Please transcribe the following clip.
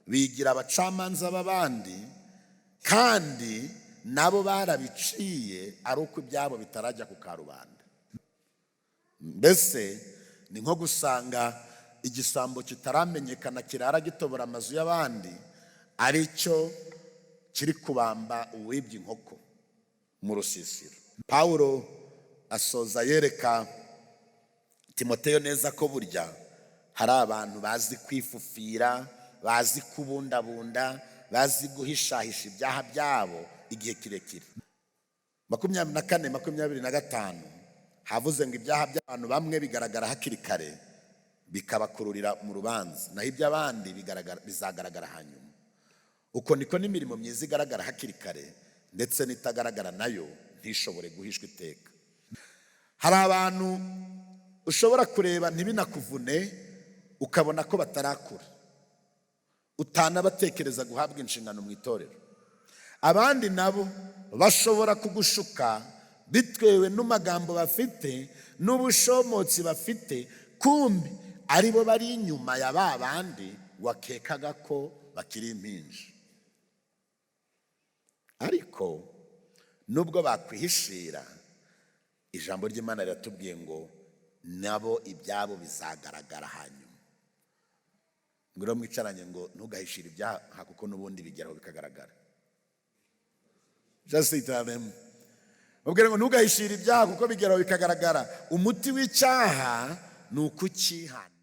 bigira abacamanza b'abandi, kandi nabo barabiciye ari uko ibyabo bitarajya ku karubanda. Mbese ni nko gusanga igisambo kitaramenyekana kirara gitobora amazu y'abandi, ari cyo kiri kubamba uwibye inkoko mu rusisiro. Pawulo asoza yereka Timoteyo neza ko burya hari abantu bazi kwifufira, bazi kubundabunda, bazi guhishahisha ibyaha byabo igihe kirekire. 24:25 havuze ngo ibyaha by'abantu bamwe bigaragara hakiri kare bikabakururira mu rubanza, naho iby'abandi bizagaragara hanyuma. Uko niko n'imirimo myiza igaragara hakiri kare, ndetse n'itagaragara nayo ntishobore guhishwa iteka. Hari abantu ushobora kureba ntibinakuvune, ukabona ko batarakura, utanabatekereza guhabwa inshingano mu itorero. Abandi nabo bashobora kugushuka bitewe n'amagambo bafite n'ubushomotsi bafite, kumbi aribo bari inyuma ya ba bandi wakekaga ko bakiri impinja. Ariko nubwo bakwihishira, ijambo ry'Imana riratubwiye ngo nabo ibyabo bizagaragara hanyuma. Ngiro mwicaranye ngo ntugahishire ibyaha kuko n'ubundi bigeraho bikagaragara. Just say to them, ubwire ngo ntugahishire ibyaha kuko bigeraho bikagaragara. Umuti w'icyaha ni ukukihana.